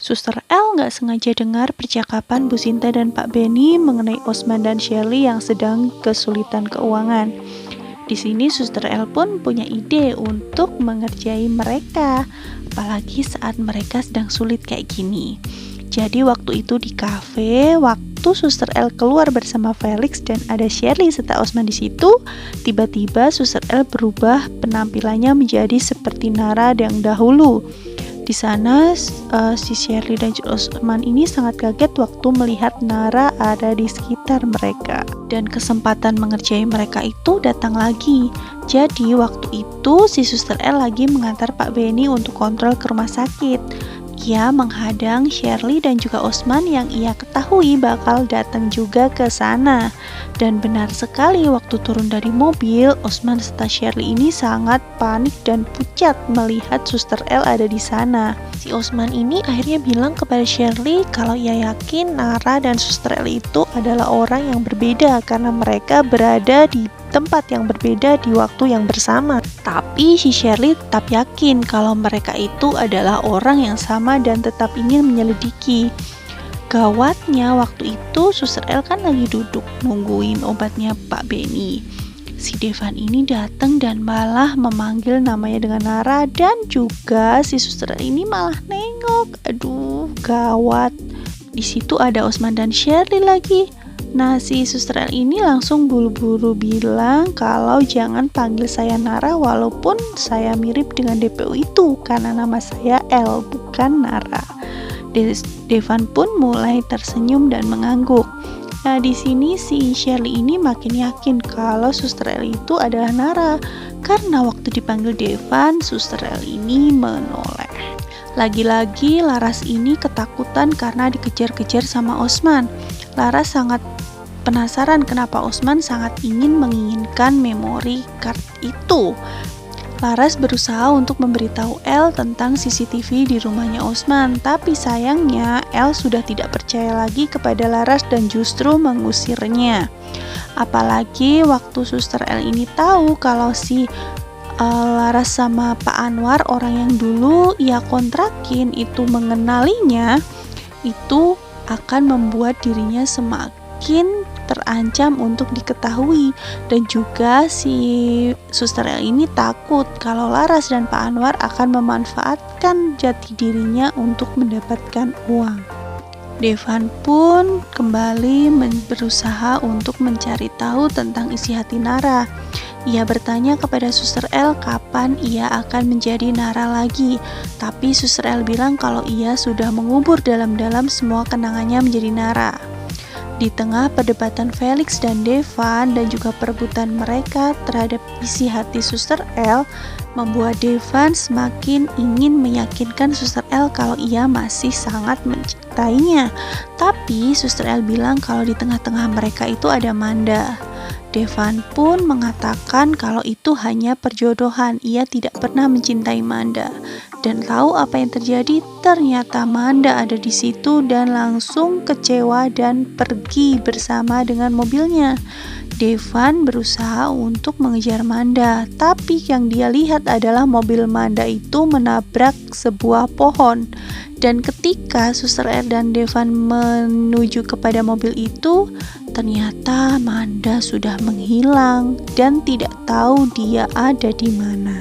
Suster L nggak sengaja dengar percakapan Bu Sinta dan Pak Benny mengenai Osman dan Shirley yang sedang kesulitan keuangan. Di sini Suster L pun punya ide untuk mengerjai mereka, apalagi saat mereka sedang sulit kayak gini. Jadi waktu itu di kafe, waktu Suster L keluar bersama Felix dan ada Shirley serta Osman di situ, tiba-tiba Suster L berubah penampilannya menjadi seperti Nara yang dahulu. Di sana si Shirley dan Osman ini sangat kaget waktu melihat Nara ada di sekitar mereka. Dan kesempatan mengerjai mereka itu datang lagi. Jadi waktu itu si Suster L lagi mengantar Pak Benny untuk kontrol ke rumah sakit. Ia menghadang Shirley dan juga Osman yang ia ketahui bakal datang juga ke sana. Dan benar sekali waktu turun dari mobil, Osman serta Shirley ini sangat panik dan pucat melihat Suster L ada di sana. Si Osman ini akhirnya bilang kepada Shirley kalau ia yakin Nara dan Suster L itu adalah orang yang berbeda karena mereka berada di tempat yang berbeda di waktu yang bersama. Tapi si Shirley tetap yakin kalau mereka itu adalah orang yang sama dan tetap ingin menyelidiki. Gawatnya waktu itu Suster L kan lagi duduk nungguin obatnya Pak Benny. Si Devan ini datang dan malah memanggil namanya dengan Nara dan juga si Suster L ini malah nengok. Aduh, gawat. Di situ ada Osman dan Shirley lagi. Nah, si Suster L ini langsung buru-buru bilang kalau jangan panggil saya Nara walaupun saya mirip dengan DPO itu karena nama saya L bukan Nara. Devan pun mulai tersenyum dan mengangguk. Nah, di sini si Shirley ini makin yakin kalau Suster L itu adalah Nara karena waktu dipanggil Devan, Suster L ini menoleh. Lagi-lagi Laras ini ketakutan karena dikejar-kejar sama Osman. Laras sangat penasaran kenapa Osman sangat menginginkan memori card itu. Laras berusaha untuk memberitahu L tentang CCTV di rumahnya Osman, tapi sayangnya L sudah tidak percaya lagi kepada Laras dan justru mengusirnya. Apalagi waktu Suster L ini tahu kalau si Laras sama Pak Anwar, orang yang dulu ia kontrakin itu mengenalinya, itu akan membuat dirinya semakin terancam untuk diketahui. Dan juga si Suster L ini takut kalau Laras dan Pak Anwar akan memanfaatkan jati dirinya untuk mendapatkan uang. Devan pun kembali berusaha untuk mencari tahu tentang isi hati Nara. Ia bertanya kepada Suster L kapan ia akan menjadi Nara lagi. Tapi Suster L bilang kalau ia sudah mengubur dalam-dalam semua kenangannya menjadi Nara. Di tengah perdebatan Felix dan Devan dan juga perebutan mereka terhadap isi hati Suster L, membuat Devan semakin ingin meyakinkan Suster L kalau ia masih sangat mencintainya. Tapi Suster L bilang kalau di tengah-tengah mereka itu ada Manda. Devan pun mengatakan kalau itu hanya perjodohan, ia tidak pernah mencintai Manda. Dan tahu apa yang terjadi? Ternyata Manda ada di situ dan langsung kecewa dan pergi bersama dengan mobilnya. Devan berusaha untuk mengejar Manda, tapi yang dia lihat adalah mobil Manda itu menabrak sebuah pohon. Dan ketika Suster R dan Devan menuju kepada mobil itu, ternyata Manda sudah menghilang dan tidak tahu dia ada di mana.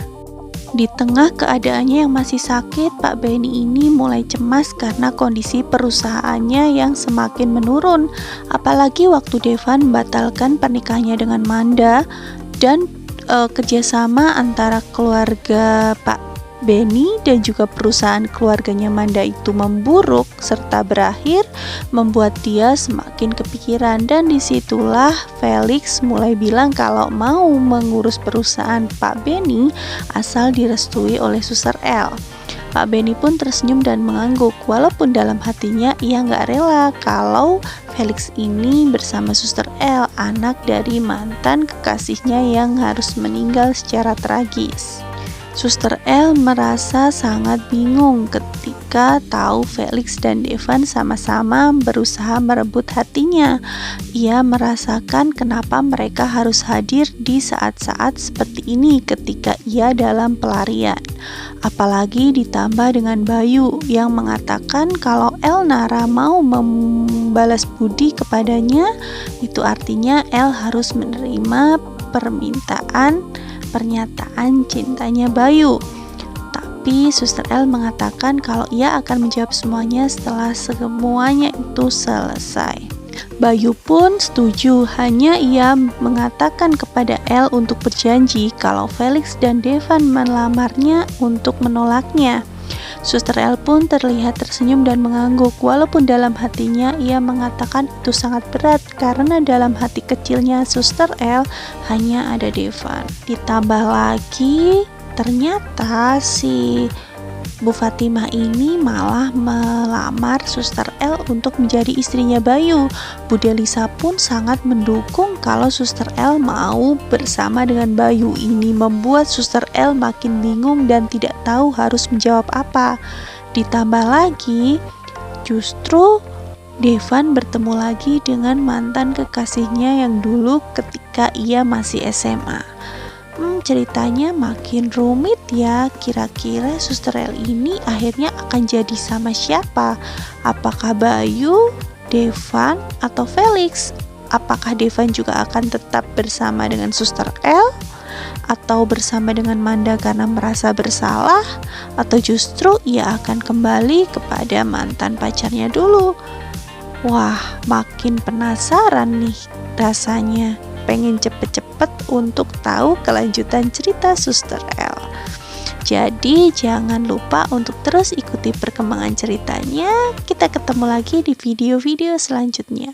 Di tengah keadaannya yang masih sakit, Pak Benny ini mulai cemas karena kondisi perusahaannya yang semakin menurun. Apalagi waktu Devan membatalkan pernikahannya dengan Manda dan kerjasama antara keluarga Pak Benny dan juga perusahaan keluarganya Manda itu memburuk serta berakhir membuat dia semakin kepikiran. Dan disitulah Felix mulai bilang kalau mau mengurus perusahaan Pak Benny asal direstui oleh Suster L. Pak Benny pun tersenyum dan mengangguk walaupun dalam hatinya ia nggak rela kalau Felix ini bersama Suster L, anak dari mantan kekasihnya yang harus meninggal secara tragis. Suster L merasa sangat bingung ketika tahu Felix dan Devan sama-sama berusaha merebut hatinya. Ia merasakan kenapa mereka harus hadir di saat-saat seperti ini ketika ia dalam pelarian. Apalagi ditambah dengan Bayu yang mengatakan kalau Elnara mau membalas budi kepadanya, itu artinya El harus menerima pernyataan cintanya Bayu. Tapi Suster L mengatakan kalau ia akan menjawab semuanya setelah semuanya itu selesai. Bayu pun setuju, hanya ia mengatakan kepada L untuk berjanji kalau Felix dan Devan melamarnya untuk menolaknya. Suster L pun terlihat tersenyum dan mengangguk, walaupun dalam hatinya ia mengatakan itu sangat berat karena dalam hati kecilnya Suster L hanya ada Devan. Ditambah lagi ternyata si Bu Fatimah ini malah melamar Suster L untuk menjadi istrinya Bayu. Bu Delisa pun sangat mendukung kalau Suster L mau bersama dengan Bayu. Ini membuat Suster L makin bingung dan tidak tahu harus menjawab apa. Ditambah lagi, justru Devan bertemu lagi dengan mantan kekasihnya yang dulu ketika ia masih SMA. Ceritanya makin rumit ya. Kira-kira Suster L ini akhirnya akan jadi sama siapa? Apakah Bayu, Devan, atau Felix? Apakah Devan juga akan tetap bersama dengan Suster L? Atau bersama dengan Manda karena merasa bersalah? Atau justru ia akan kembali kepada mantan pacarnya dulu? Wah, makin penasaran nih rasanya. Pengen cepet-cepet untuk tahu kelanjutan cerita Suster L. Jadi jangan lupa untuk terus ikuti perkembangan ceritanya. Kita ketemu lagi di video-video selanjutnya.